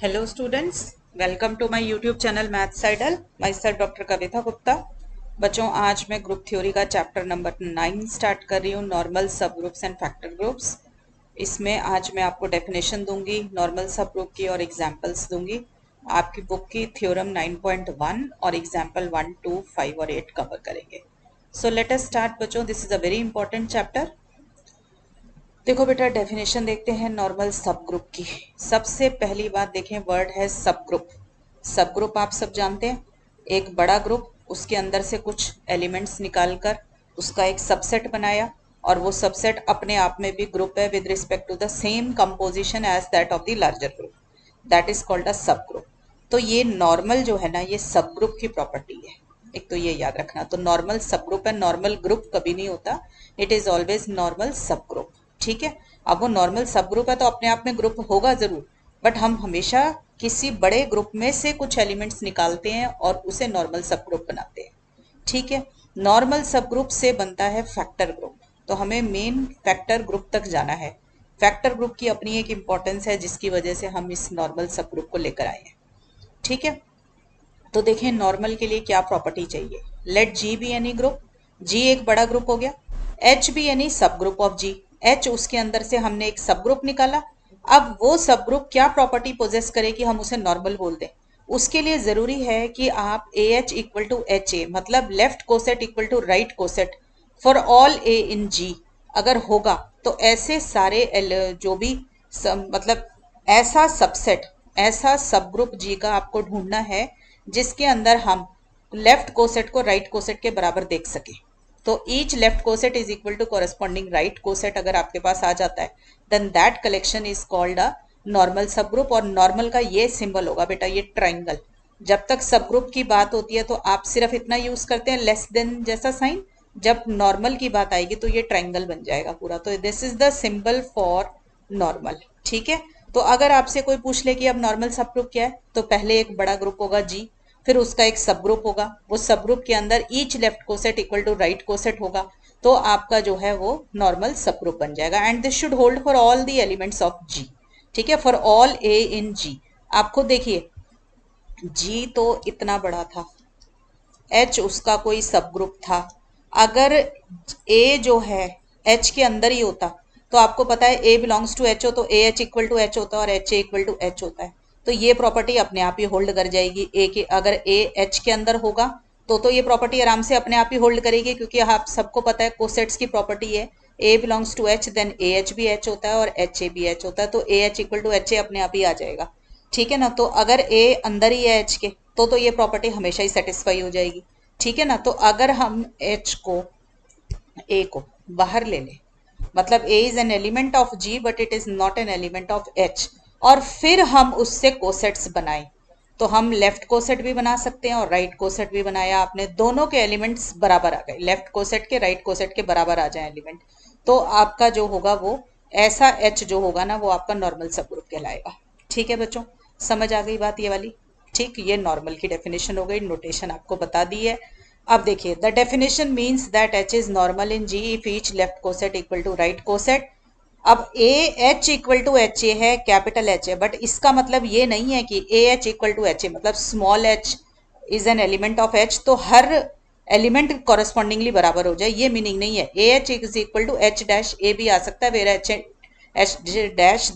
Hello students, welcome to my YouTube channel Maths Idol. Myself doctor Kavita Gupta. बच्चों आज मैं group theory का chapter number 9 start कर रही हूँ, नॉर्मल सब ग्रुप्स एंड फैक्टर ग्रुप्स. इसमें आज मैं आपको डेफिनेशन दूंगी, नॉर्मल सब ग्रुप की और एग्जाम्पल्स दूंगी. आपकी बुक की थ्योरम 9.1 और एग्जाम्पल 1, 2, 5 और 8 कवर करेंगे. सो लेट अस स्टार्ट बच्चों. This is a very important chapter. देखो बेटा, डेफिनेशन देखते हैं नॉर्मल सब ग्रुप की. सबसे पहली बात देखें, वर्ड है सब ग्रुप. सब ग्रुप आप सब जानते हैं, एक बड़ा ग्रुप, उसके अंदर से कुछ एलिमेंट्स निकालकर उसका एक सबसेट बनाया और वो सबसेट अपने आप में भी ग्रुप है with respect to the same composition as that of the larger group. That is called a subgroup. तो ये नॉर्मल जो है ना, ये सब ग्रुप की प्रॉपर्टी है. एक तो ये याद रखना. तो नॉर्मल सब ग्रुप है, नॉर्मल ग्रुप कभी नहीं होता. इट इज ऑलवेज नॉर्मल सब ग्रुप. ठीक है. अब वो नॉर्मल सब ग्रुप है तो अपने आप में ग्रुप होगा जरूर, बट हम हमेशा किसी बड़े ग्रुप में से कुछ एलिमेंट्स निकालते हैं और उसे नॉर्मल सब ग्रुप बनाते हैं. ठीक है. नॉर्मल सब ग्रुप से बनता है फैक्टर ग्रुप. तो हमें मेन फैक्टर ग्रुप तक जाना है. फैक्टर ग्रुप की अपनी एक इंपॉर्टेंस है जिसकी वजह से हम इस नॉर्मल सब ग्रुप को लेकर आए हैं. ठीक है. तो देखें नॉर्मल के लिए क्या प्रॉपर्टी चाहिए. Let G be any group. G एक बड़ा ग्रुप हो गया. एच बी एनी सब ग्रुप ऑफ जी. एच उसके अंदर से हमने एक सब ग्रुप निकाला. अब वो सब ग्रुप क्या प्रॉपर्टी पोजेस करे कि हम उसे नॉर्मल बोल दें. उसके लिए जरूरी है कि आप A H equal to H A, मतलब left coset equal to right coset for all A in G अगर होगा तो ऐसे सारे जो भी मतलब ऐसा सबसेट, ऐसा सब ग्रुप जी का आपको ढूंढना है जिसके अंदर हम लेफ्ट कोसेट को राइट कोसेट के बराबर देख सके. तो each left coset is equal to corresponding right coset अगर आपके पास आ जाता है then that collection is called a normal सब ग्रुप. और नॉर्मल का ये सिंबल होगा बेटा, ये ट्राइंगल. जब तक सब ग्रुप की बात होती है तो आप सिर्फ इतना यूज करते हैं लेस देन जैसा साइन. जब नॉर्मल की बात आएगी तो ये ट्राइंगल बन जाएगा पूरा. तो this is the symbol for normal. ठीक है. तो अगर आपसे कोई पूछ ले कि अब नॉर्मल सब ग्रुप क्या है, तो पहले एक बड़ा ग्रुप होगा जी, फिर उसका एक सब ग्रुप होगा. वो सब ग्रुप के अंदर each left coset equal to right coset होगा. तो आपका जो है वो नॉर्मल सब ग्रुप बन जाएगा. And this should hold for all the elements of G. ठीक है. For all A in G. आप खुद देखिए, जी तो इतना बड़ा था, एच उसका कोई सब ग्रुप था. अगर ए जो है एच के अंदर ही होता तो आपको पता है ए बिलोंग्स टू एच हो तो ए एच इक्वल टू एच होता है और H a equal to H होता है. तो ये प्रॉपर्टी अपने आप ही होल्ड कर जाएगी. ए के अगर ए एच के अंदर होगा तो ये प्रॉपर्टी आराम से अपने आप ही होल्ड करेगी, क्योंकि आप सबको पता है कोसेट्स की प्रॉपर्टी है A belongs to H then A H भी एच होता है और एच ए भी एच होता है. तो ए H equal to H a अपने आप ही आ जाएगा. ठीक है ना. तो अगर ए अंदर ही है एच के तो ये प्रॉपर्टी हमेशा ही सेटिस्फाई हो जाएगी. ठीक है ना. तो अगर हम एच को, ए को बाहर ले लें, मतलब A is an element of G but it is not an element of H, और फिर हम उससे कोसेट्स बनाएं, तो हम लेफ्ट कोसेट भी बना सकते हैं और राइट कोसेट भी बनाया आपने. दोनों के एलिमेंट्स बराबर आ गए, लेफ्ट कोसेट के राइट कोसेट के बराबर आ जाए एलिमेंट. तो आपका जो होगा वो ऐसा एच जो होगा ना वो आपका नॉर्मल सब ग्रुप कहलाएगा. ठीक है बच्चों, समझ आ गई बात ये वाली. ठीक, ये नॉर्मल की डेफिनेशन हो गई, नोटेशन आपको बता दी है. अब देखिए, the definition means that H is normal in G if each left coset equal to right coset. अब A H equal to H A है, कैपिटल एच है, बट इसका मतलब ये नहीं है कि A H equal to H A मतलब small H is an element of H तो हर एलिमेंट कॉरेस्पॉन्डिंगली बराबर हो जाए, ये मीनिंग नहीं है. A H is equal to H dash A भी आ सकता है, where H dash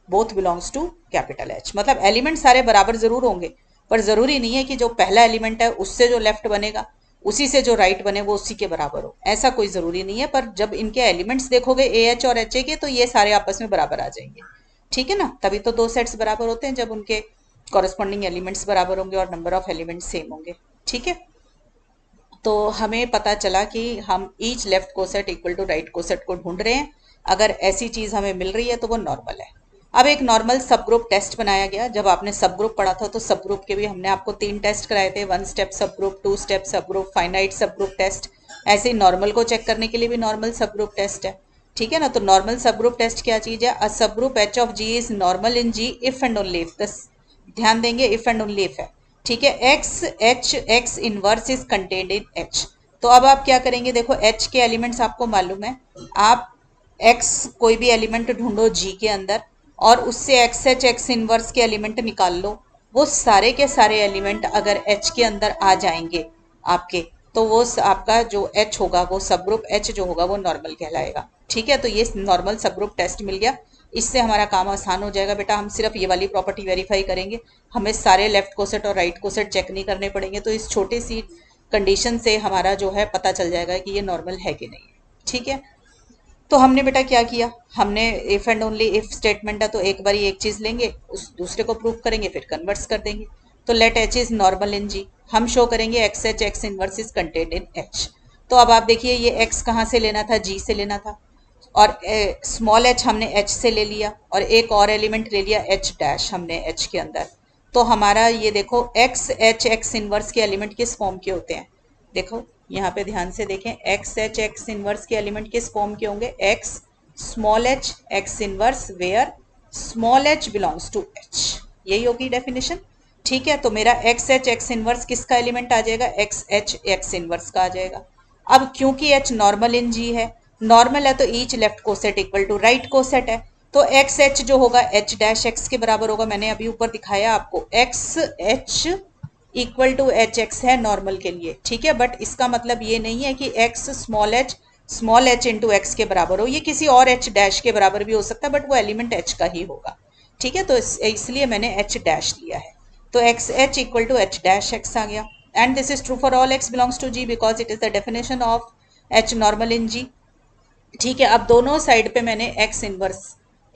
both belongs to capital H. मतलब एलिमेंट सारे बराबर जरूर होंगे, पर जरूरी नहीं है कि जो पहला एलिमेंट है उससे जो लेफ्ट बनेगा उसी से जो राइट बने वो उसी के बराबर हो, ऐसा कोई जरूरी नहीं है. पर जब इनके एलिमेंट्स देखोगे ए एच और एच ए के तो ये सारे आपस में बराबर आ जाएंगे. ठीक है ना. तभी तो दो सेट्स बराबर होते हैं, जब उनके कॉरेस्पॉन्डिंग एलिमेंट्स बराबर होंगे और नंबर ऑफ एलिमेंट्स सेम होंगे. ठीक है. तो हमें पता चला कि हम each left coset equal to right coset को ढूंढ रहे हैं. अगर ऐसी चीज हमें मिल रही है तो वो नॉर्मल है. अब एक नॉर्मल सब ग्रुप टेस्ट बनाया गया. जब आपने सब ग्रुप पढ़ा था तो सब ग्रुप के भी हमने आपको 3 टेस्ट कराए थे, 1 स्टेप सब ग्रुप, 2 स्टेप सब ग्रुप, फाइनाइट सब ग्रुप टेस्ट. ऐसे ही नॉर्मल को चेक करने के लिए भी नॉर्मल सब ग्रुप टेस्ट है. ठीक है ना. तो नॉर्मल सब ग्रुप टेस्ट क्या चीज है. A subgroup H of G is normal in G if and only if. ध्यान देंगे, इफ एंड ओनली इफ है. ठीक है. X H x inverse is contained in H. तो अब आप क्या करेंगे, देखो एच के एलिमेंट्स आपको मालूम है. आप एक्स कोई भी एलिमेंट ढूंढो जी के अंदर, और उससे एक्स एच एक्स इनवर्स के एलिमेंट निकाल लो, वो सारे के सारे एलिमेंट अगर एच के अंदर आ जाएंगे आपके, तो वो आपका जो एच होगा वो सब ग्रुप एच जो होगा वो नॉर्मल कहलाएगा। ठीक है, तो ये नॉर्मल सब ग्रुप टेस्ट मिल गया। इससे हमारा काम आसान हो जाएगा बेटा, हम सिर्फ ये वाली प्रॉपर्टी वेरीफाई करेंगे, हमें सारे लेफ्ट कोसेट और राइट कोसेट चेक नहीं करने पड़ेंगे। तो इस छोटी सी कंडीशन से हमारा जो है पता चल जाएगा कि ये नॉर्मल है कि नहीं है। ठीक है, तो हमने बेटा क्या किया, हमने if and only if statement है तो एक बार एक चीज लेंगे, उस दूसरे को प्रूव करेंगे, फिर कन्वर्ट्स कर देंगे। तो let H is normal in G, हम शो करेंगे X H x inverse is contained in H. तो अब आप देखिए ये एक्स कहाँ से लेना था, जी से लेना था, और स्मॉल एच हमने एच से ले लिया, और एक और एलिमेंट ले लिया एच डैश हमने एच के अंदर। तो हमारा ये देखो एक्स एच एक्स इनवर्स के एलिमेंट किस फॉर्म के होते हैं, देखो यहाँ पे ध्यान से देखें, एक्स एच एक्स इनवर्स के एलिमेंट किस फॉर्म के होंगे, x small H x inverse where small H belongs to H, यही होगी डेफिनेशन। ठीक है, तो मेरा एक्स एच एक्स इनवर्स किसका एलिमेंट आ जाएगा, एक्स एच एक्स इनवर्स का आ जाएगा। अब क्योंकि एच नॉर्मल इन जी है, नॉर्मल है तो each left coset equal to right coset है, तो एक्स एच जो होगा एच डैश एक्स के बराबर होगा। मैंने अभी ऊपर दिखाया आपको x H equal to H x है नॉर्मल के लिए। ठीक है, बट इसका मतलब ये नहीं है कि x small H into x के बराबर हो, ये किसी और एच डैश के बराबर भी हो सकता है, बट वो एलिमेंट एच का ही होगा। ठीक है, तो इसलिए मैंने एच डैश लिया है, तो x H equal to H dash X आ गया। And this is true for all X belongs to G because it is the definition of H normal in G. ठीक है, अब दोनों साइड पे मैंने एक्स इनवर्स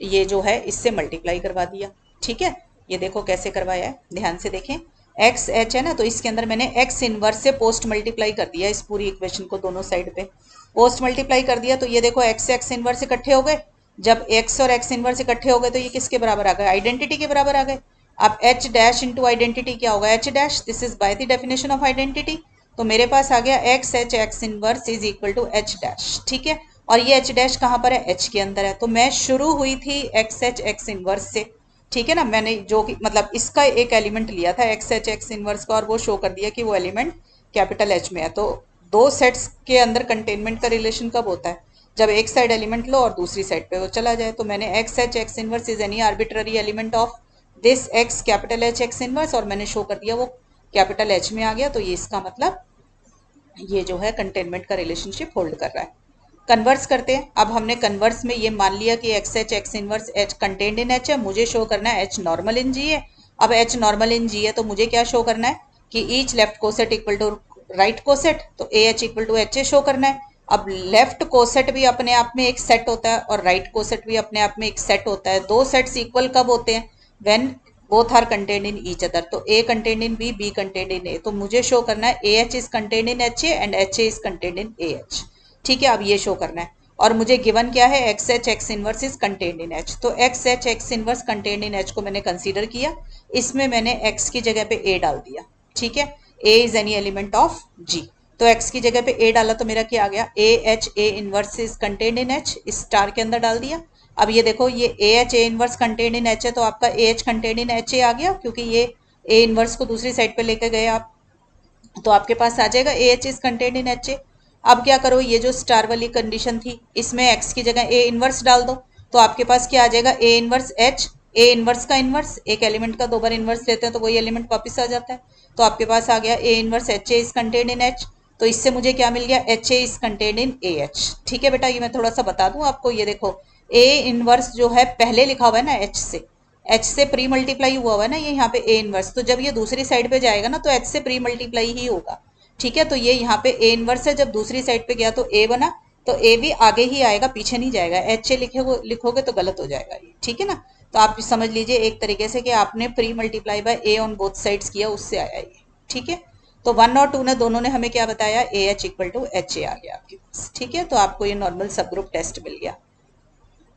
ये जो है इससे मल्टीप्लाई करवा दिया। ठीक है, ये देखो कैसे करवाया है, ध्यान से देखें, एक्स एच है ना, तो इसके अंदर मैंने एक्स इनवर्स से पोस्ट मल्टीप्लाई कर दिया, इस पूरी इक्वेशन को दोनों साइड पे पोस्ट मल्टीप्लाई कर दिया। तो ये देखो एक्स एक्स इनवर्स इकट्ठे हो गए, जब एक्स और एक्स इनवर्स इकट्ठे हो गए तो ये किसके बराबर आ गए, आइडेंटिटी के बराबर आ गए। अब एच डैश इंटू आइडेंटिटी क्या होगा, H dash, this is by the definition of identity. तो मेरे पास आ गया x H x inverse is equal to H dash. ठीक है, और ये एच डैश कहाँ पर है, एच के अंदर है, तो मैं शुरू हुई थी एक्स एच एक्स इनवर्स से। ठीक है ना, मैंने जो कि मतलब इसका एक एलिमेंट लिया था एक्स एच एक्स इनवर्स का, और वो शो कर दिया कि वो एलिमेंट कैपिटल एच में है। तो दो सेट्स के अंदर कंटेनमेंट का रिलेशन कब होता है, जब एक साइड एलिमेंट लो और दूसरी साइड पे वो चला जाए। तो मैंने x H x inverse is any arbitrary element of this x capital H x inverse, और मैंने शो कर दिया वो कैपिटल एच में आ गया। तो ये इसका मतलब ये जो है कंटेनमेंट का रिलेशनशिप होल्ड कर रहा है। कन्वर्स करते हैं, अब हमने कन्वर्स में ये मान लिया कि x H x inverse H contained in H है, मुझे शो करना है एच नॉर्मल इन जी है। अब एच नॉर्मल इन जी है तो मुझे क्या शो करना है कि each left coset equal to right coset, तो ए H equal to H A show करना है। अब लेफ्ट कोसेट भी अपने आप में एक सेट होता है और राइट कोसेट भी अपने आप में एक सेट होता है। दो सेट्स इक्वल कब होते हैं, when both are contained in each other, तो A contained in B, B contained in A. तो मुझे शो करना है A H is contained in H A and H A is contained in A H. ठीक है, अब ये show करना है, और मुझे गिवन क्या है, x H x inverse is contained in H. तो x H x inverse contained in H को मैंने कंसीडर किया, इसमें मैंने एक्स की जगह पे ए डाल दिया। ठीक है, ए इज एनी एलिमेंट ऑफ जी, तो एक्स की जगह पे ए डाला तो मेरा क्या आ गया, A H A inverse is contained in H, इस स्टार के अंदर डाल दिया। अब ये देखो ये A H A inverse contained in H है, तो आपका A H contained in H A आ गया, क्योंकि ये ए इनवर्स को दूसरी साइड पे लेकर गए आप, तो आपके पास आ जाएगा ए H is contained in H ए। अब क्या करो, ये जो स्टार वाली कंडीशन थी इसमें एक्स की जगह ए इनवर्स डाल दो, तो आपके पास क्या आ जाएगा, A inverse H, A inverse का इनवर्स, एक एलिमेंट का दो बार इनवर्स लेते हैं तो वही एलिमेंट वापस आ जाता है। तो आपके पास आ गया A inverse H A is contained in H, तो इससे मुझे क्या मिल गया, H A is contained in A H. ठीक है बेटा, ये मैं थोड़ा सा बता दूं आपको, ये देखो ए इनवर्स जो है पहले लिखा हुआ है ना एच से प्री मल्टीप्लाई हुआ है ना ये यहाँ पे ए इनवर्स, तो जब ये दूसरी साइड पे जाएगा ना तो एच से प्री मल्टीप्लाई ही होगा। ठीक है, तो ये यहाँ पे ए इनवर्स है, जब दूसरी साइड पे गया तो ए बना, तो ए भी आगे ही आएगा पीछे नहीं जाएगा, एच ए लिखोगे तो गलत हो जाएगा ये। ठीक है ना, तो आप समझ लीजिए एक तरीके से कि आपने pre multiply by A on both sides किया, उससे आया ये। ठीक है, तो 1 और 2 ने दोनों ने हमें क्या बताया, A H equal to H A आ गया आपके पास। ठीक है, तो आपको ये नॉर्मल सब ग्रुप टेस्ट मिल गया।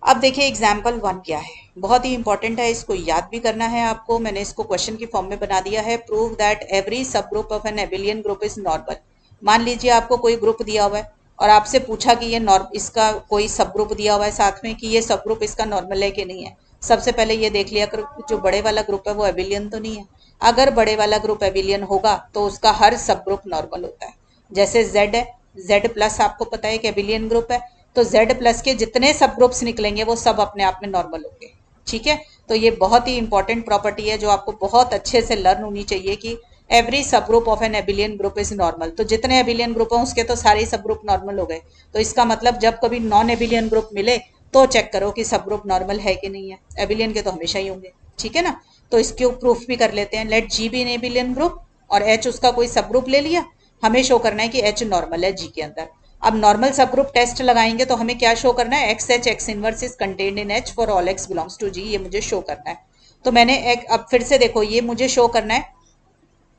अब देखिए एग्जाम्पल 1 क्या है, बहुत ही इंपॉर्टेंट है, इसको याद भी करना है आपको। मैंने इसको क्वेश्चन की फॉर्म में बना दिया है, प्रूव दैट एवरी सब group of an abelian group is normal. मान लीजिए आपको कोई ग्रुप दिया हुआ है और आपसे पूछा कि ये इसका कोई सब ग्रुप दिया हुआ है साथ में, कि ये सब ग्रुप इसका नॉर्मल है कि नहीं है। सबसे पहले ये देख लिया करो जो बड़े वाला ग्रुप है वो एबिलियन तो नहीं है। अगर बड़े वाला ग्रुप एबिलियन होगा तो उसका हर सब ग्रुप नॉर्मल होता है। जैसे जेड है, जेड प्लस आपको पता है कि एबिलियन ग्रुप है, तो Z प्लस के जितने सब ग्रुप्स निकलेंगे वो सब अपने आप में नॉर्मल होंगे। ठीक है, तो ये बहुत ही इंपॉर्टेंट प्रॉपर्टी है जो आपको बहुत अच्छे से लर्न होनी चाहिए कि एवरी सब group of an abelian group is normal. तो जितने एबिलियन ग्रुप हैं उसके तो सारे सब ग्रुप नॉर्मल हो गए। तो इसका मतलब जब कभी नॉन एबिलियन ग्रुप मिले तो चेक करो कि सब ग्रुप नॉर्मल है कि नहीं है। एबिलियन के तो हमेशा ही होंगे, ठीक है ना। तो इसके प्रूफ भी कर लेते हैं। Let G be an abelian group और एच उसका कोई सब ग्रुप ले लिया, हमें शो करना है कि एच नॉर्मल है जी के अंदर। अब नॉर्मल सब ग्रुप टेस्ट लगाएंगे तो हमें क्या शो करना है, x H x inverse is contained in H for all X belongs to G, ये मुझे शो करना है। तो मैंने एक, अब फिर से देखो, ये मुझे शो करना है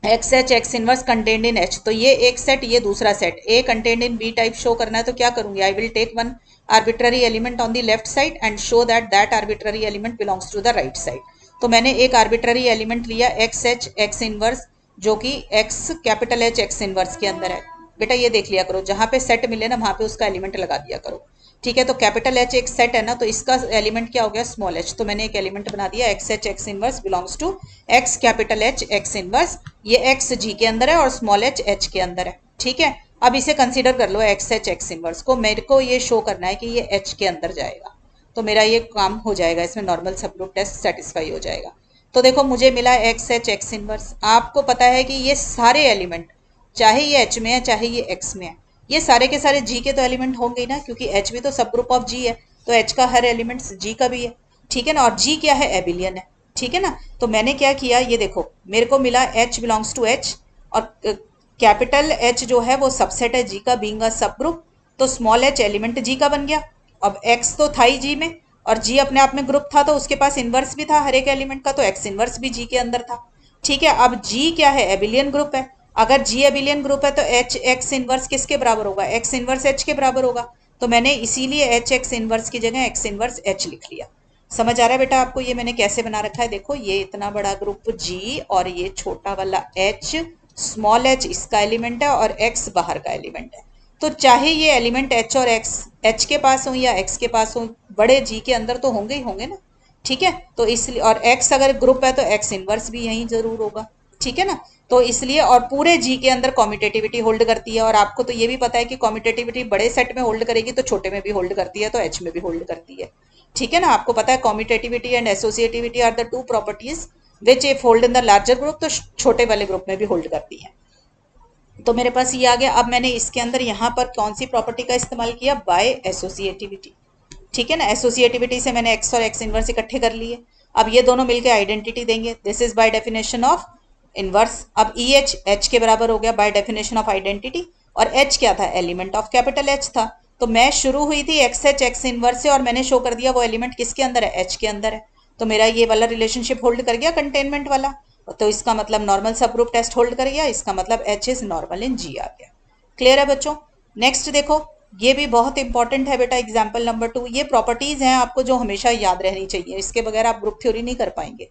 x H x inverse contained in H, तो ये एक सेट, ये दूसरा set, A contained in B type show करना है। तो क्या करूंगी, I will take one arbitrary element on the left side and show that that arbitrary element belongs to the right side. तो मैंने एक आर्बिट्ररी एलिमेंट लिया एक्स एच एक्स इनवर्स, जो कि x capital H x inverse के अंदर है। बेटा ये देख लिया करो, जहां पे सेट मिले ना वहां पे उसका एलिमेंट लगा दिया करो, ठीक है। तो कैपिटल एच एक सेट है ना, तो इसका एलिमेंट क्या हो गया, स्मॉल एच। तो मैंने एक एलिमेंट बना दिया x H x inverse belongs to x capital H x inverse. ये एक्स जी के अंदर है और स्मॉल एच एच के अंदर है, ठीक है। अब इसे कंसीडर कर लो एक्स एच एक्स इनवर्स को, मेरे को ये शो करना है कि ये एच के अंदर जाएगा। तो मेरा ये काम हो जाएगा, इसमें नॉर्मल सब ग्रुप टेस्ट सेटिस्फाई हो जाएगा। तो देखो मुझे मिला एक्स एच एक्स इनवर्स। आपको पता है कि ये सारे एलिमेंट, चाहे ये एच में है चाहे ये एक्स में है, ये सारे के सारे जी के तो एलिमेंट होंगे ही ना, क्योंकि एच भी तो सब ग्रुप ऑफ जी है। तो एच का हर एलिमेंट जी का भी है, ठीक है ना। और जी क्या है, एबिलियन है, ठीक है ना। तो मैंने क्या किया, ये देखो मेरे को मिला एच बिलोंग्स टू एच, और कैपिटल एच जो है वो सबसेट है जी का, बीइंग अ सब ग्रुप। तो स्मॉल एच एलिमेंट जी का बन गया। अब एक्स तो था ही जी में, और जी अपने आप में ग्रुप था, तो उसके पास इनवर्स भी था हर एक एलिमेंट का, तो एक्स इनवर्स भी जी के अंदर था, ठीक है। अब जी क्या है, एबिलियन ग्रुप है। अगर जी एबिलियन ग्रुप है तो एच एक्स इनवर्स किसके बराबर होगा, एक्स इनवर्स एच के बराबर होगा। तो मैंने इसीलिए एच एक्स इनवर्स की जगह एक्स इनवर्स एच लिख लिया। समझ आ रहा है बेटा आपको ये मैंने कैसे बना रखा है, देखो ये इतना बड़ा ग्रुप जी और ये छोटा वाला एच, स्मॉल एच इसका एलिमेंट है और एक्स बाहर का एलिमेंट है। तो चाहे ये एलिमेंट एच और एक्स एच के पास हो या एक्स के पास हो, बड़े जी के अंदर तो होंगे ही होंगे ना, ठीक है। तो इसलिए, और एक्स अगर ग्रुप है तो एक्स इनवर्स भी यहीं जरूर होगा, ठीक है ना। तो इसलिए, और पूरे जी के अंदर कॉम्यूटेटिविटी होल्ड करती है, और आपको तो ये भी पता है कि कॉम्यूटेटिविटी बड़े सेट में होल्ड करेगी तो छोटे में भी होल्ड करती है, तो एच में भी होल्ड करती है, ठीक है ना। आपको पता है commutativity and associativity are the two properties which if hold in the larger group, तो छोटे वाले ग्रुप में भी होल्ड करती है। तो मेरे पास ये आ गया। अब मैंने इसके अंदर यहाँ पर कौन सी प्रॉपर्टी का इस्तेमाल किया, बाय एसोसिएटिविटी, ठीक है ना। एसोसिएटिविटी से मैंने एक्स और एक्स इनवर्स इकट्ठे कर लिए। अब ये दोनों मिलकर आइडेंटिटी देंगे, this is by definition of inverse. अब ई एच एच के बराबर हो गया बाय डेफिनेशन ऑफ आइडेंटिटी, और एच क्या था, एलिमेंट ऑफ कैपिटल एच था। तो मैं शुरू हुई थी एक्स एच एक्स इनवर्स से, और मैंने शो कर दिया वो एलिमेंट किसके अंदर है, एच के अंदर है। तो मेरा ये वाला रिलेशनशिप होल्ड कर गया, कंटेनमेंट वाला। तो इसका मतलब नॉर्मल सब ग्रुप टेस्ट होल्ड कर गया, इसका मतलब एच इज नॉर्मल इन जी आ गया। क्लियर है बच्चों। नेक्स्ट देखो, ये भी बहुत इंपॉर्टेंट है बेटा, एग्जाम्पल नंबर 2। ये प्रॉपर्टीज हैं आपको जो हमेशा याद रहनी चाहिए, इसके बगैर आप ग्रुप थ्योरी नहीं कर पाएंगे।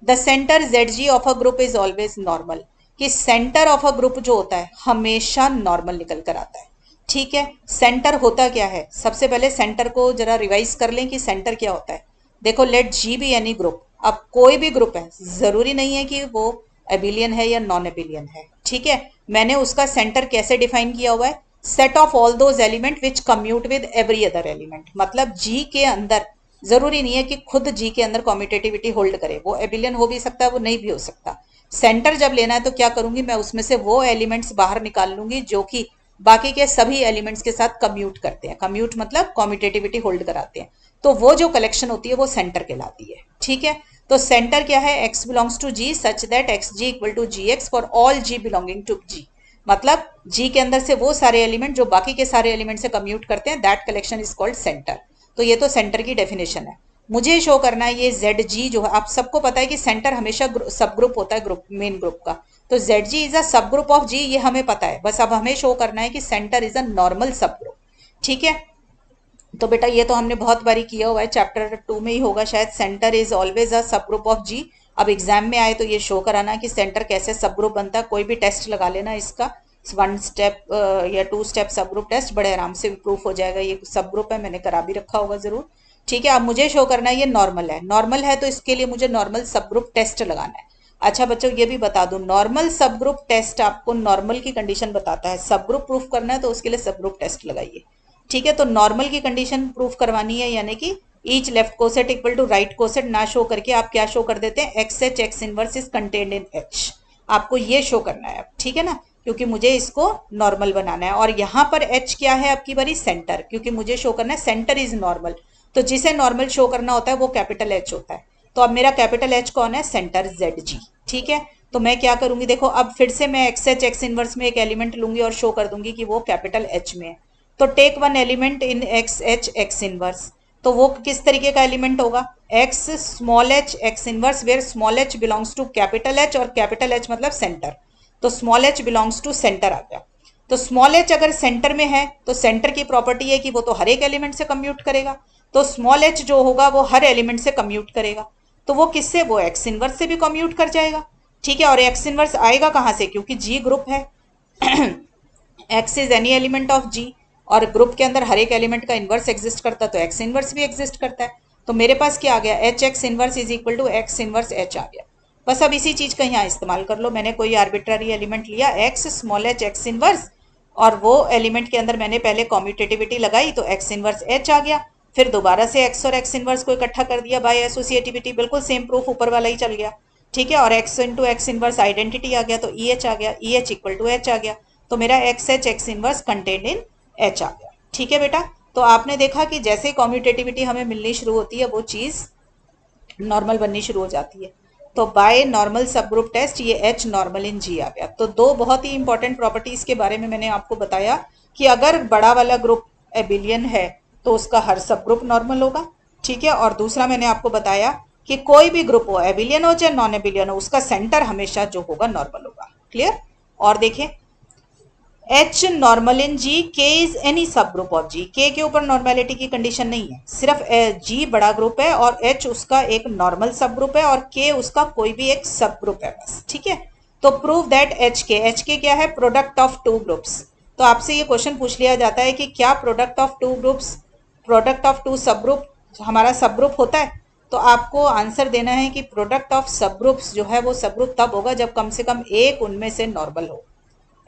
The centre Z G of a group is always normal, कि सेंटर ऑफ अ ग्रुप जो होता है हमेशा नॉर्मल निकल कर आता है, ठीक है। सेंटर होता क्या है, सबसे पहले सेंटर को जरा रिवाइज कर लें कि सेंटर क्या होता है। देखो let G be any group, अब कोई भी ग्रुप है, जरूरी नहीं है कि वो एबिलियन है या नॉन एबिलियन है, ठीक है। मैंने उसका सेंटर कैसे डिफाइन किया हुआ है, set of all those element which commute with every other element. मतलब जी के अंदर जरूरी नहीं है कि खुद जी के अंदर कॉम्यूटेटिविटी होल्ड करे, वो एबिलियन हो भी सकता है, वो नहीं भी हो सकता। सेंटर जब लेना है तो क्या करूंगी, मैं उसमें से वो एलिमेंट्स बाहर निकाल लूंगी जो कि बाकी के सभी एलिमेंट्स के साथ कम्यूट करते हैं। कम्यूट मतलब कॉम्यूटेटिविटी होल्ड कराते हैं, तो वो जो कलेक्शन होती है वो सेंटर कहलाती है, ठीक है। तो सेंटर क्या है, x belongs to g such that x g equal to g x for all g belonging to g। मतलब g के अंदर से वो सारे एलिमेंट जो बाकी के सारे एलिमेंट से कम्यूट करते हैं, that collection is called centre. तो ये तो सेंटर की डेफिनेशन है। मुझे शो करना है ये जेड जी जो है, आप सबको पता है कि सेंटर हमेशा सब ग्रुप होता है, ग्रुप मेन ग्रुप का। तो जेड जी इज अ सब ग्रुप ऑफ जी, ये हमें पता है, बस अब हमें शो करना है कि सेंटर इज अ नॉर्मल सब ग्रुप, ठीक है। तो बेटा ये तो हमने बहुत बारी किया हुआ है, चैप्टर 2 में ही होगा शायद, सेंटर इज ऑलवेज अ सब ग्रुप ऑफ जी। अब एग्जाम में आए तो ये शो कराना कि सेंटर कैसे सब ग्रुप बनता है, कोई भी टेस्ट लगा लेना इसका, 1 स्टेप या 2 स्टेप सब ग्रुप टेस्ट, बड़े आराम से प्रूफ हो जाएगा। ये सब ग्रुप है, मैंने करा भी रखा होगा जरूर, ठीक है। अब मुझे शो करना है ये नॉर्मल है, नॉर्मल है तो इसके लिए मुझे नॉर्मल सब ग्रुप टेस्ट लगाना है। अच्छा बच्चों ये भी बता दूं, नॉर्मल सब ग्रुप टेस्ट आपको नॉर्मल की कंडीशन बताता है, सब ग्रुप प्रूफ करना है तो उसके लिए सब ग्रुप टेस्ट लगाइए, ठीक है। तो नॉर्मल की कंडीशन प्रूफ करवानी है, यानी कि each left coset equal to right coset ना शो करके आप क्या शो कर देते हैं, x H x inverse is contained in H. आपको ये शो करना है, ठीक है ना, क्योंकि मुझे इसको नॉर्मल बनाना है। और यहाँ पर एच क्या है आपकी बारी, सेंटर, क्योंकि मुझे शो करना है सेंटर इज नॉर्मल। तो जिसे नॉर्मल शो करना होता है वो कैपिटल एच होता है। तो अब मेरा कैपिटल एच कौन है, सेंटर जेड जी, ठीक है। तो मैं क्या करूंगी, देखो अब फिर से मैं एक्स एच एक्स इनवर्स में एक एलिमेंट लूंगी और शो कर दूंगी कि वो कैपिटल एच में है। तो take one element in X H x inverse, तो वो किस तरीके का एलिमेंट होगा, X small H x inverse where small H belongs to capital H, और कैपिटल एच मतलब सेंटर, तो small H belongs to centre आ गया। तो स्मॉल एच अगर सेंटर में है तो सेंटर की प्रॉपर्टी है कि वो तो हर एक एलिमेंट से कम्यूट करेगा, तो स्मॉल एच जो होगा वो हर एलिमेंट से कम्यूट करेगा। तो वो किससे, वो एक्स इनवर्स से भी कम्यूट कर जाएगा, ठीक है। और एक्स इनवर्स आएगा कहां से, क्योंकि जी ग्रुप है X is any element of G, और ग्रुप के अंदर हर एक एलिमेंट का इनवर्स एग्जिस्ट करता है, तो एक्स इनवर्स भी एग्जिस्ट करता है। तो मेरे पास क्या आ गया, H x inverse is equal to X inverse H आ गया। बस अब इसी चीज का यहाँ इस्तेमाल कर लो। मैंने कोई आर्बिट्ररी एलिमेंट लिया x small H x inverse, और वो एलिमेंट के अंदर मैंने पहले कॉम्यूटेटिविटी लगाई तो एक्स इनवर्स एच आ गया। फिर दोबारा से एक्स और एक्स इनवर्स को इकट्ठा कर दिया बाय एसोसिएटिविटी, बिल्कुल सेम प्रूफ ऊपर वाला ही चल गया, ठीक है। और X into X inverse identity आ गया, तो ई एच आ गया, E H equal to H आ गया। तो मेरा x H x inverse contained in H आ गया, ठीक है बेटा। तो आपने देखा कि जैसे कॉम्यूटेटिविटी हमें मिलनी शुरू होती है वो चीज नॉर्मल बननी शुरू हो जाती है। तो बाय नॉर्मल सब ग्रुप टेस्ट ये एच नॉर्मल इन जी आ गया। तो दो बहुत ही इंपॉर्टेंट प्रॉपर्टीज के बारे में मैंने आपको बताया कि अगर बड़ा वाला ग्रुप एबिलियन है तो उसका हर सब ग्रुप नॉर्मल होगा, ठीक है। और दूसरा मैंने आपको बताया कि कोई भी ग्रुप हो, एबिलियन हो चाहे नॉन एबिलियन हो, उसका सेंटर हमेशा जो होगा नॉर्मल होगा। क्लियर। और देखें, एच नॉर्मल इन जी, के इज एनी सब ग्रुप ऑफ जी, के ऊपर नॉर्मेलिटी की कंडीशन नहीं है, सिर्फ जी बड़ा ग्रुप है और एच उसका एक नॉर्मल सब ग्रुप है और के उसका कोई भी एक सब ग्रुप है, बस, ठीक है। तो प्रूव दैट एच के क्या है, प्रोडक्ट ऑफ टू ग्रुप्स। तो आपसे ये क्वेश्चन पूछ लिया जाता है कि क्या product of two groups, product of two subgroup हमारा सब ग्रुप होता है। तो आपको आंसर देना है कि प्रोडक्ट ऑफ सब ग्रुप्स जो है वो सब ग्रुप तब होगा जब कम से कम एक उनमें से नॉर्मल हो।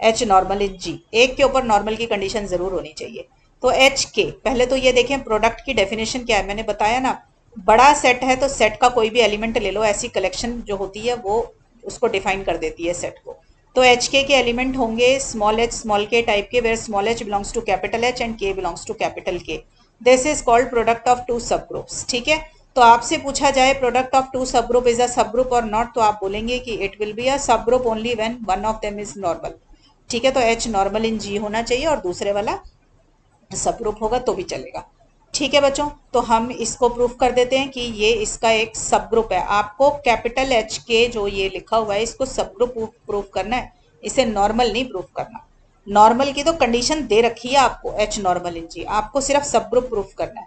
एच नॉर्मल इन जी, एक के ऊपर नॉर्मल की कंडीशन जरूर होनी चाहिए। तो एच के, पहले तो ये देखें प्रोडक्ट की डेफिनेशन क्या है, मैंने बताया ना, बड़ा सेट है तो सेट का कोई भी एलिमेंट ले लो, ऐसी कलेक्शन जो होती है वो उसको डिफाइन कर देती है सेट को। तो एच के एलिमेंट होंगे small h small k type के, where small H belongs to capital H and k belongs to capital K. This is called product of two subgroups, ठीक है। तो आपसे पूछा जाए product of two subgroup is a subgroup और not, तो आप बोलेंगे कि इट विल बी अ सब group only when one of them is normal, ठीक है। तो एच नॉर्मल इन जी होना चाहिए और दूसरे वाला सब ग्रुप होगा तो भी चलेगा, ठीक है बच्चों। तो हम इसको प्रूफ कर देते हैं कि ये इसका एक सब ग्रुप है। आपको कैपिटल एच के जो ये लिखा हुआ है इसको सब ग्रुप प्रूफ करना है, इसे नॉर्मल नहीं प्रूफ करना। नॉर्मल की तो कंडीशन दे रखी है आपको एच नॉर्मल इन जी, आपको सिर्फ सब ग्रुप प्रूफ करना है,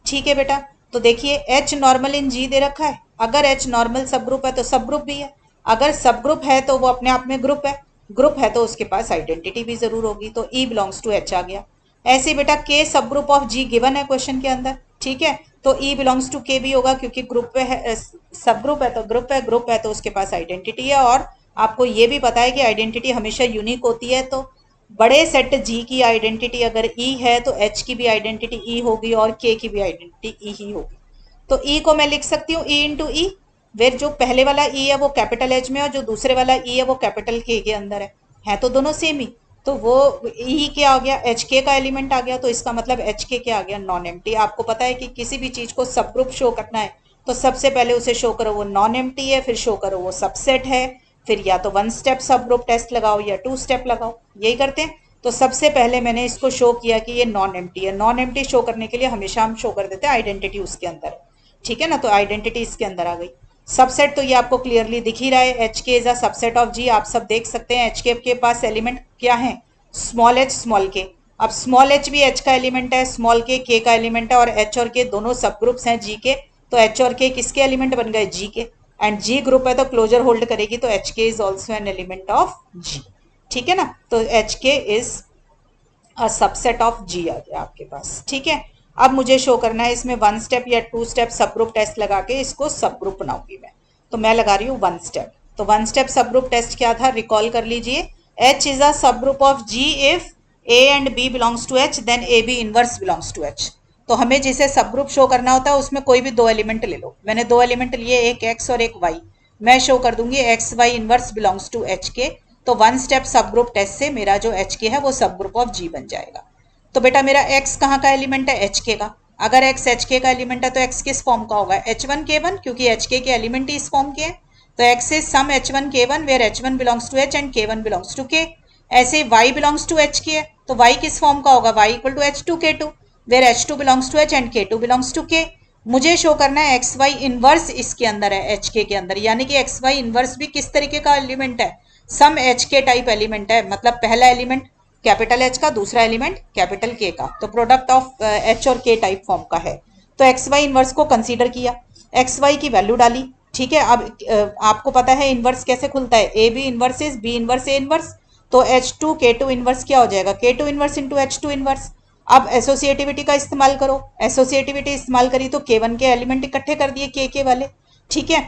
ठीक है बेटा। तो देखिए एच नॉर्मल इन जी दे रखा है, अगर एच नॉर्मल सब ग्रुप है तो सब ग्रुप भी है, अगर सब ग्रुप है तो वो अपने आप में ग्रुप है, ग्रुप है तो उसके पास आइडेंटिटी भी जरूर होगी, तो ई बिलोंग्स टू एच आ गया। ऐसे बेटा के सब ग्रुप ऑफ जी गिवन है क्वेश्चन के अंदर, ठीक है। तो ई बिलोंग्स टू के भी होगा क्योंकि ग्रुप है, सब ग्रुप है तो ग्रुप है, ग्रुप है तो उसके पास आइडेंटिटी है। और आपको ये भी पता है कि आइडेंटिटी हमेशा यूनिक होती है, तो बड़े सेट जी की आइडेंटिटी अगर ई है तो एच की भी आइडेंटिटी ई होगी और के की भी आइडेंटिटी ई ही होगी। तो ई को मैं लिख सकती हूँ ई इंटू ई, वेर जो पहले वाला ई है वो कैपिटल एच में और जो दूसरे वाला ई है वो कैपिटल के अंदर है तो दोनों सेम ही। तो वो ई क्या आ गया, एच के का एलिमेंट आ गया, तो इसका मतलब एच के क्या आ गया, नॉन एम्प्टी। आपको पता है कि किसी भी चीज को सब ग्रुप शो करना है तो सबसे पहले उसे शो करो वो नॉन एम्प्टी है, फिर शो करो वो सबसेट है, फिर या तो one step subgroup test लगाओ या टू स्टेप लगाओ, यही करते हैं। तो सबसे पहले मैंने इसको शो किया कि ये नॉन एम्प्टी है। नॉन एम्प्टी शो करने के लिए हमेशा हम शो कर देते हैं आइडेंटिटी उसके अंदर, ठीक है ना। तो आइडेंटिटी इसके अंदर आ गई। सबसेट तो ये आपको क्लियरली दिख ही रहा है, H K is a subset of जी, आप सब देख सकते हैं। एच के पास एलिमेंट क्या है, स्मॉल एच स्मॉल के। अब स्मॉल एच भी एच का एलिमेंट है, स्मॉल के का एलिमेंट है, और एच और के दोनों सब ग्रुप्स हैं जी के, तो एच और के किसके एलिमेंट बन गए, जी के। एंड जी ग्रुप है तो क्लोजर होल्ड करेगी, तो H K is also an element of G, ठीक है ना। तो H K is a subset of G आ गया आपके पास, ठीक है। अब मुझे शो करना है इसमें वन स्टेप या to step subgroup test लगा के इसको सब ग्रुप बनाऊंगी मैं। तो मैं लगा रही हूँ वन स्टेप। तो one step subgroup test क्या था, रिकॉल कर लीजिए। एच इज अ सब group of G if a and b belongs to H, then a b inverse belongs to H. तो तो हमें जिसे सब ग्रुप शो करना होता है उसमें कोई भी दो एलिमेंट ले लो। मैंने दो एलिमेंट लिए, एक एक्स और एक वाई। मैं शो कर दूंगी x y inverse belongs to H K. तो one step subgroup test से मेरा जो एच के है वो सब ग्रुप ऑफ जी बन जाएगा। तो बेटा मेरा एक्स कहाँ का एलिमेंट है? एच के का। अगर एक्स एच के का एलिमेंट है तो एक्स किस फॉर्म का होगा? एच वन के वन, क्योंकि एच के एलिमेंट ही इस फॉर्म के हैं। तो X is some H one K one where H one belongs to H and K one belongs to K. ऐसे y बिलोंग्स टू एच के है तो y किस फॉर्म का होगा? y equal to H two के two where H two belongs to H and K two belongs to K. मुझे show करना है एक्स वाई इनवर्स इसके अंदर है, एच के अंदर, यानी कि एक्स वाई इनवर्स भी किस तरीके का एलिमेंट है? सम एच के टाइप एलिमेंट है। मतलब पहला एलिमेंट कैपिटल एच का, दूसरा एलिमेंट कैपिटल के का, तो प्रोडक्ट ऑफ एच और के टाइप फॉर्म का है। तो एक्स वाई इनवर्स को कंसीडर किया, एक्स वाई की वैल्यू डाली। ठीक है, अब आपको पता है इनवर्स कैसे खुलता है, a b inverse is b inverse a inverse. तो एच टू के टू इनवर्स क्या हो जाएगा? K two inverse into h two inverse. अब एसोसिएटिविटी का इस्तेमाल करो, एसोसिएटिविटी इस्तेमाल करी तो के वन के एलिमेंट इकट्ठे कर दिए के वाले। ठीक है,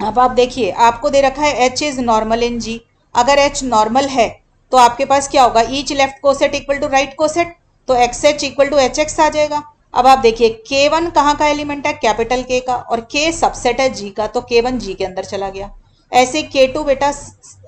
अब आप देखिए आपको दे रखा है H is normal in G. अगर एच नॉर्मल है तो आपके पास क्या होगा? Each left coset equal to right coset, तो x H equal to H x आ जाएगा। अब आप देखिए के वन कहाँ का एलिमेंट है? कैपिटल के का, और के सबसेट है जी का, तो के वन जी के अंदर चला गया। ऐसे के टू बेटा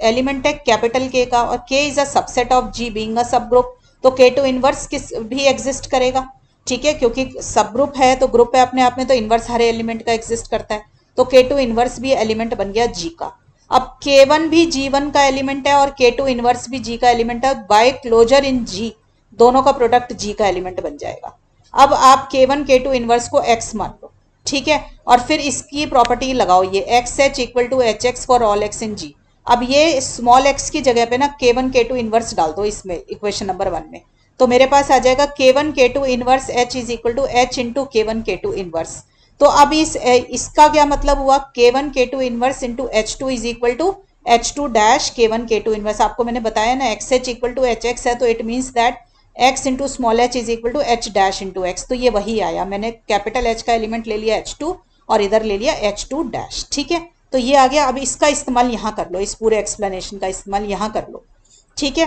एलिमेंट है कैपिटल के का, और K is a subset of G being a subgroup, तो के टू इनवर्स किस भी एग्जिस्ट करेगा। ठीक है, क्योंकि सब ग्रुप है तो ग्रुप है अपने आप में, तो इनवर्स हर एलिमेंट का एग्जिस्ट करता है। तो के टू इनवर्स भी एलिमेंट बन गया जी का। अब के वन भी जी वन का एलिमेंट है और के टू इनवर्स भी जी का एलिमेंट है। बाय क्लोजर इन जी दोनों का प्रोडक्ट जी का एलिमेंट बन जाएगा। अब आप के वन के टू इनवर्स को एक्स मान लो। ठीक है, और फिर इसकी प्रॉपर्टी लगाओ, ये x H equal to H x for all x in G. अब ये स्मॉल एक्स की जगह पे ना के वन के टू इनवर्स डाल दो इसमें, इक्वेशन नंबर वन में। तो मेरे पास आ जाएगा k one k two inverse h is equal to h into k one k two inverse. तो अब इसका क्या मतलब हुआ? K one k two inverse into h two is equal to H two dash k one k two inverse. आपको मैंने बताया ना x H equal to H x है, तो it means that x into small H is equal to H dash into x. तो ये वही आया, मैंने कैपिटल एच का एलिमेंट ले लिया एच टू और इधर ले लिया एच टू डैश। ठीक है, तो ये आ गया। अब इसका इस्तेमाल यहाँ कर लो, इस पूरे एक्सप्लेनेशन का इस्तेमाल यहाँ कर लो। ठीक है,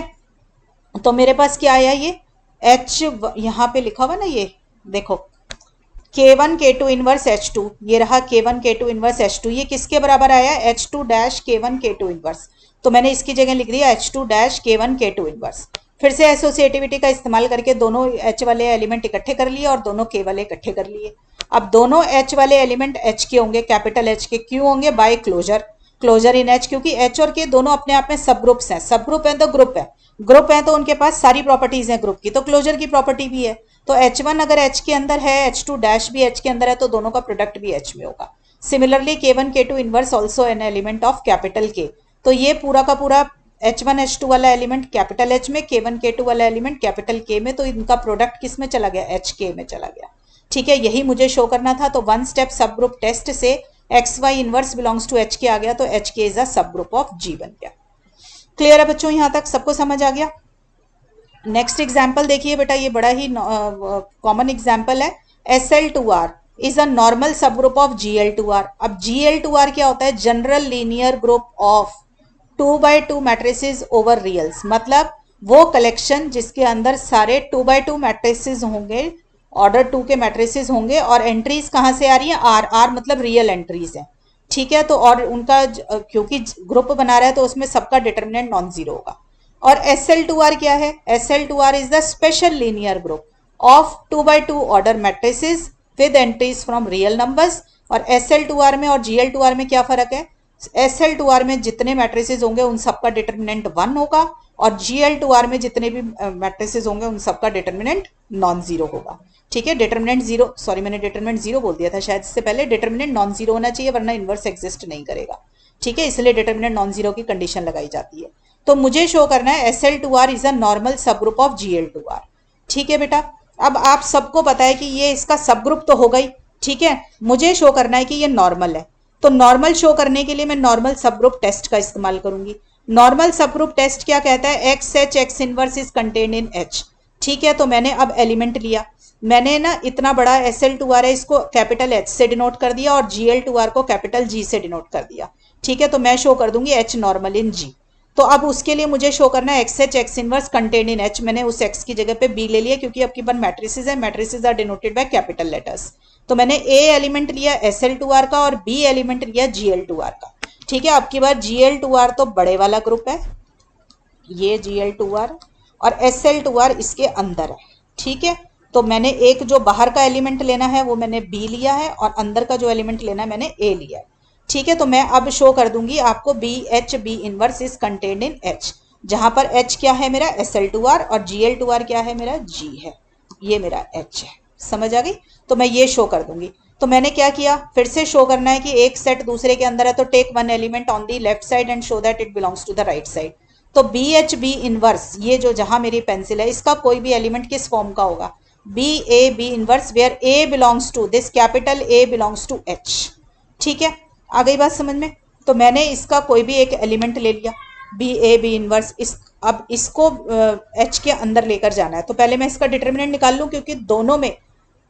तो मेरे पास क्या आया? ये एच यहाँ पे लिखा हुआ ना, ये देखो के one k two inverse H two, ये रहा के one k two inverse H two. ये किसके बराबर आया? H two dash k one k two inverse. तो मैंने इसकी जगह लिख दिया H two dash k one k two inverse. फिर से एसोसिएटिविटी का इस्तेमाल करके दोनों एच वाले एलिमेंट इकट्ठे कर लिए और दोनों के वाले इकट्ठे कर लिए। अब दोनों एच वाले एलिमेंट एच के होंगे, कैपिटल एच के। क्यों होंगे? By closure, closure in H, क्योंकि एच और के दोनों अपने आप में सब ग्रुप्स हैं। सब ग्रुप है तो ग्रुप है, ग्रुप है तो उनके पास सारी प्रॉपर्टीज हैं ग्रुप की, तो क्लोजर की प्रॉपर्टी भी है। तो एच वन अगर एच के अंदर है, एच टू डैश भी एच के अंदर है, तो दोनों का प्रोडक्ट भी एच में होगा। Similarly k one k two inverse also an element of capital K. तो ये पूरा का पूरा एच वन एच टू वाला एलिमेंट कैपिटल एच में, के वन के टू वाला एलिमेंट कैपिटल के में, तो इनका प्रोडक्ट किस में चला गया? एच के में चला गया। ठीक है, यही मुझे शो करना था। तो one step subgroup test से x y inverse belongs to H K आ गया, तो एच के इज अ सब ग्रुप ऑफ जी बन गया। क्लियर है बच्चों? यहां तक सबको समझ आ गया? नेक्स्ट एग्जाम्पल देखिए बेटा, ये बड़ा ही कॉमन एग्जाम्पल है। SL2R इज अ नॉर्मल सब ग्रुप ऑफ GL2R। अब GL2R क्या होता है? General linear group of 2x2 matrices over reals. मतलब वो कलेक्शन जिसके अंदर सारे 2x2 मैट्रिसेस होंगे, ऑर्डर 2 के मैट्रिसेस होंगे, और एंट्रीज कहाँ से आ रही है? आर, आर मतलब रियल एंट्रीज है। ठीक है, तो और उनका क्योंकि ग्रुप बना रहा है तो उसमें सबका डिटर्मिनेंट नॉन जीरो होगा। और SL2R क्या है? SL2R is the special linear group of 2x2 order matrices with entries from real numbers. और SL2R में और GL2R में क्या फर्क है? SL2R में जितने मैट्रिसेस होंगे उन सबका डिटर्मिनेंट 1 होगा, और GL2R में जितने भी मैट्रिसेस होंगे उन सबका डिटर्मिनेंट नॉन जीरो होगा। ठीक है, डिटर्मिनेंट जीरो, सॉरी मैंने डिटर्मिनेंट जीरो बोल दिया था शायद इससे पहले। डिटर्मिनेंट नॉन जीरो होना चाहिए वरना इनवर्स एग्जिस्ट नहीं करेगा। ठीक है, इसलिए डिटर्मिनेंट नॉन जीरो की कंडीशन लगाई जाती है। तो मुझे शो करना है SL2R इज अ नॉर्मल सब ग्रुप ऑफ GL2R। ठीक है बेटा, अब आप सबको पता है कि ये इसका सब ग्रुप तो हो गई। ठीक है, मुझे शो करना है कि ये नॉर्मल है। तो नॉर्मल शो करने के लिए मैं नॉर्मल सब ग्रुप टेस्ट का इस्तेमाल करूंगी। नॉर्मल सब ग्रुप टेस्ट क्या कहता है? X H x inverse is contained in H. ठीक है, तो मैंने अब एलिमेंट लिया, मैंने ना इतना बड़ा SL2R है इसको कैपिटल एच से डिनोट कर दिया और GL2R को कैपिटल जी से डिनोट कर दिया। ठीक है, तो मैं शो कर दूंगी एच नॉर्मल इन जी। तो अब उसके लिए मुझे शो करना है x H x inverse contain in H. मैंने उस एक्स की जगह पे बी ले लिया क्योंकि अब की बार मैट्रिसेस है, matrices are denoted by capital letters. तो मैंने ए एलिमेंट लिया SL2R का और बी एलिमेंट लिया GL2R का। ठीक है, अब की बार GL2R तो बड़े वाला ग्रुप है, ये GL2R, और SL2R इसके अंदर है। ठीक है, तो मैंने एक जो बाहर का एलिमेंट लेना है वो मैंने बी लिया है और अंदर का जो एलिमेंट लेना है मैंने ए लिया है। ठीक है, तो मैं अब शो कर दूंगी आपको B inverse is contained in H, जहां पर एच क्या है मेरा SL2R और GL2R क्या है मेरा G है, ये मेरा एच है। समझ आ गई? तो मैं ये शो कर दूंगी। तो मैंने क्या किया, फिर से शो करना है कि एक सेट दूसरे के अंदर है, तो take one element on the left side and show that it belongs to the right side. तो बी इनवर्स, ये जो जहां मेरी पेंसिल है, इसका कोई भी एलिमेंट किस फॉर्म का होगा, B inverse where A belongs to this capital A belongs to H. ठीक है, आ गई बात समझ में? तो मैंने इसका कोई भी एक एलिमेंट ले लिया बी इनवर्स, इस अब इसको एच के अंदर लेकर जाना है। तो पहले मैं इसका डिटर्मिनेंट निकाल लूं, क्योंकि दोनों में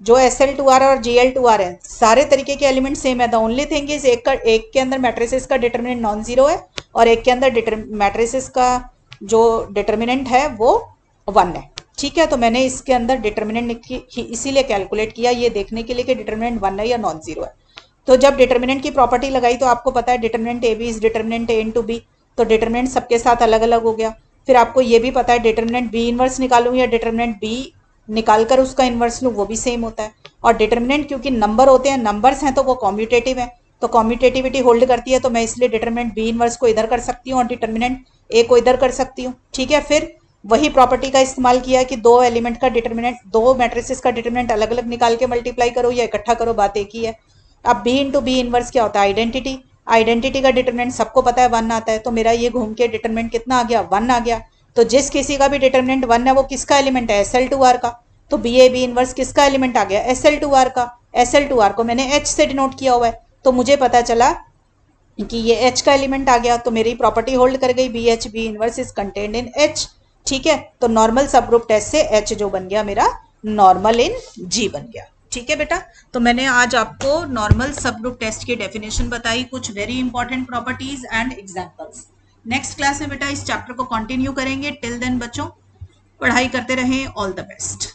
जो SL2R और GL2R है सारे तरीके के एलिमेंट सेम है। द ओनली थिंग इज एक के अंदर मैट्रिसेस का डिटर्मिनेंट नॉन जीरो है और एक के अंदर मैट्रिसेस का जो डिटर्मिनेंट है वो 1 है। ठीक है, तो मैंने इसके अंदर डिटर्मिनेंट इसीलिए कैलकुलेट किया, ये देखने के लिए कि डिटर्मिनेंट 1 है या नॉन जीरो है। तो जब डिटर्मिनेंट की प्रॉपर्टी लगाई तो आपको पता है determinant A B is determinant A into B, तो डिटर्मिनेंट सबके साथ अलग अलग हो गया। फिर आपको ये भी पता है डिटर्मिनेंट बी इनवर्स निकालूं या डिटर्मिनेंट बी निकालकर उसका इनवर्स लूं, वो भी सेम होता है। और डिटर्मिनेंट क्योंकि नंबर होते हैं, नंबर्स हैं, तो वो कॉम्यूटेटिव है, तो कॉम्यूटेटिविटी होल्ड करती है, तो मैं इसलिए डिटर्मिनेंट बी इनवर्स को इधर कर सकती हूँ और डिटर्मिनेंट ए को इधर कर सकती हूँ। ठीक है, फिर वही प्रॉपर्टी का इस्तेमाल किया कि दो एलिमेंट का डिटर्मिनेंट, दो मैट्रिसेस का डिटर्मिनेंट अलग अलग निकाल के मल्टीप्लाई करो या इकट्ठा करो, बात एक ही है। अब बी इंटू बी इनवर्स क्या होता है, आइडेंटिटी। आइडेंटिटी का डिटर्मिनेंट सबको पता है 1 आता है, तो मेरा ये घूम के डिटर्मिनेंट कितना आ गया, 1 आ गया। तो जिस किसी का भी डिटर्मिनेंट 1 है वो किसका एलिमेंट है, SL2R का। तो बी इनवर्स किसका एलिमेंट आ गया, SL2R का। SL2R को मैंने H से डिनोट किया हुआ है, तो मुझे पता चला कि ये H का एलिमेंट आ गया, तो मेरी प्रॉपर्टी होल्ड कर गई, B inverse is contained in H। ठीक है, तो नॉर्मल सब ग्रुप टेस्ट से H जो बन गया मेरा नॉर्मल इन G बन गया। ठीक है बेटा, तो मैंने आज आपको नॉर्मल सब ग्रुप टेस्ट की डेफिनेशन बताई, कुछ very important properties and examples. Next class में बेटा इस चैप्टर को कंटिन्यू करेंगे। टिल देन बच्चों पढ़ाई करते रहें, ऑल द बेस्ट।